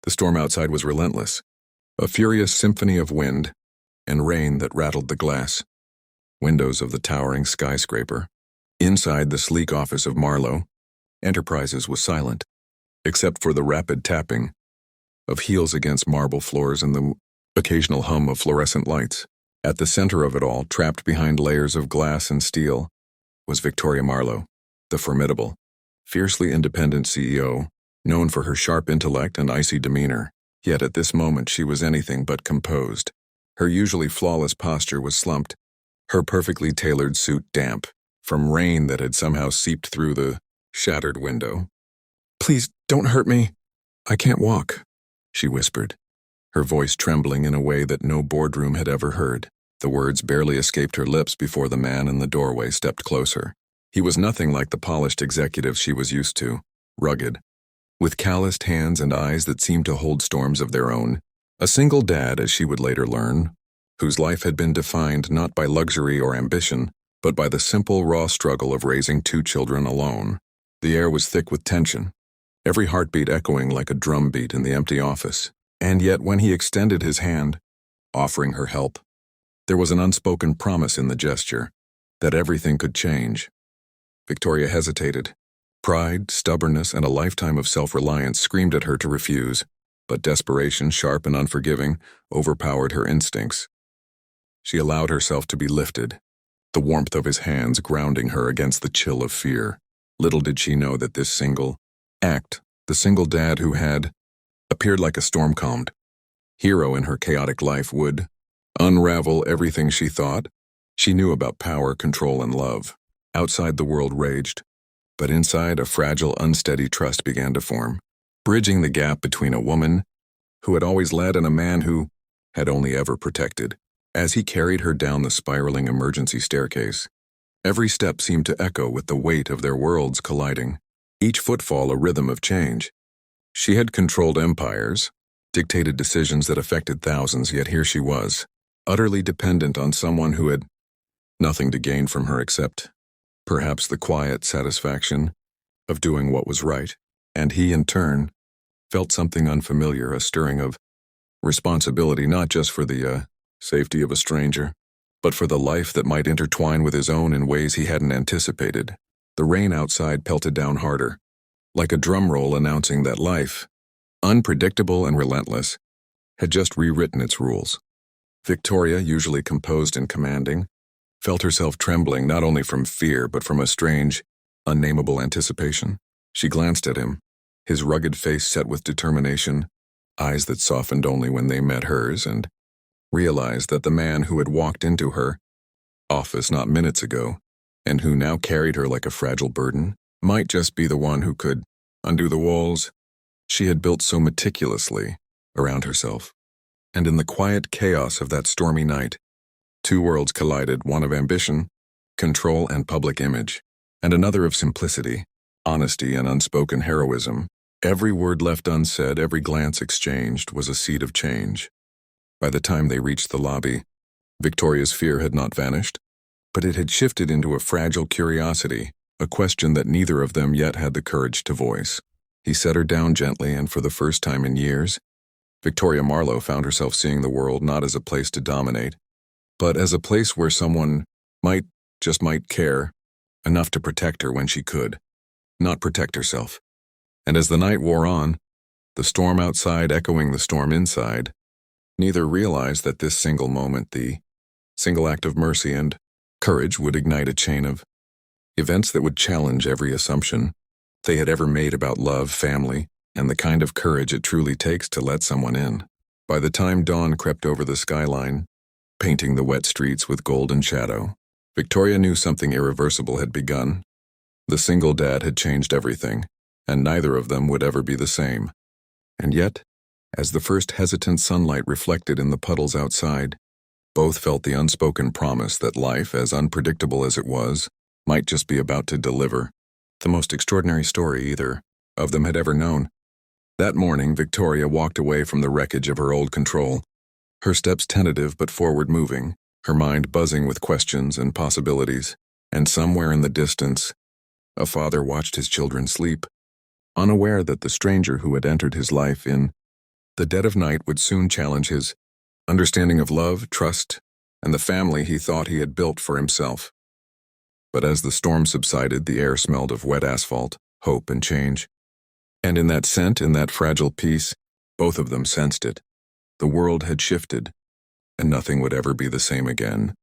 The storm outside was relentless, a furious symphony of wind and rain that rattled the glass windows of the towering skyscraper. Inside the sleek office of Marlowe, Enterprises was silent, except for the rapid tapping of heels against marble floors and the occasional hum of fluorescent lights. At the center of it all, trapped behind layers of glass and steel, was Victoria Marlowe, the formidable, fiercely independent CEO, known for her sharp intellect and icy demeanor. Yet at this moment she was anything but composed. Her usually flawless posture was slumped, her perfectly tailored suit damp, from rain that had somehow seeped through the shattered window. "Please, don't hurt me. I can't walk," she whispered, her voice trembling in a way that no boardroom had ever heard. The words barely escaped her lips before the man in the doorway stepped closer. He was nothing like the polished executive she was used to, rugged, with calloused hands and eyes that seemed to hold storms of their own. A single dad, as she would later learn, whose life had been defined not by luxury or ambition, but by the simple, raw struggle of raising 2 children alone. The air was thick with tension, every heartbeat echoing like a drum beat in the empty office. And yet when he extended his hand, offering her help, there was an unspoken promise in the gesture that everything could change. Victoria hesitated. Pride, stubbornness, and a lifetime of self-reliance screamed at her to refuse, but desperation, sharp and unforgiving, overpowered her instincts. She allowed herself to be lifted, the warmth of his hands grounding her against the chill of fear. Little did she know that this single act, the single dad who had appeared like a storm-calmed hero in her chaotic life, would unravel everything she thought she knew about power, control, and love. Outside, the world raged, but inside, a fragile, unsteady trust began to form, bridging the gap between a woman who had always led and a man who had only ever protected. As he carried her down the spiraling emergency staircase, every step seemed to echo with the weight of their worlds colliding, each footfall a rhythm of change. She had controlled empires, dictated decisions that affected thousands, yet here she was, utterly dependent on someone who had nothing to gain from her except perhaps the quiet satisfaction of doing what was right. And he, in turn, felt something unfamiliar, a stirring of responsibility, not just for the safety of a stranger, but for the life that might intertwine with his own in ways he hadn't anticipated. The rain outside pelted down harder, like a drum roll announcing that life, unpredictable and relentless, had just rewritten its rules. Victoria, usually composed and commanding, felt herself trembling not only from fear but from a strange, unnameable anticipation. She glanced at him, his rugged face set with determination, eyes that softened only when they met hers, and realized that the man who had walked into her office not minutes ago, and who now carried her like a fragile burden, might just be the one who could undo the walls she had built so meticulously around herself. And in the quiet chaos of that stormy night, 2 worlds collided, one of ambition, control, and public image, and another of simplicity, honesty, and unspoken heroism. Every word left unsaid, every glance exchanged was a seed of change. By the time they reached the lobby, Victoria's fear had not vanished, but it had shifted into a fragile curiosity, a question that neither of them yet had the courage to voice. He set her down gently, and for the first time in years, Victoria Marlowe found herself seeing the world not as a place to dominate, but as a place where someone might care enough to protect her when she could, not protect herself. And as the night wore on, the storm outside echoing the storm inside, neither realized that this single moment, the single act of mercy and courage, would ignite a chain of events that would challenge every assumption they had ever made about love, family, and the kind of courage it truly takes to let someone in. By the time dawn crept over the skyline, painting the wet streets with golden shadow, Victoria knew something irreversible had begun. The single dad had changed everything, and neither of them would ever be the same. And yet, as the first hesitant sunlight reflected in the puddles outside, both felt the unspoken promise that life, as unpredictable as it was, might just be about to deliver the most extraordinary story either of them had ever known. That morning, Victoria walked away from the wreckage of her old control, her steps tentative but forward-moving, her mind buzzing with questions and possibilities, and somewhere in the distance, a father watched his children sleep, unaware that the stranger who had entered his life in The dead of night would soon challenge his understanding of love, trust, and the family he thought he had built for himself. But as the storm subsided, the air smelled of wet asphalt, hope, and change. And in that scent, in that fragile peace, both of them sensed it. The world had shifted, and nothing would ever be the same again.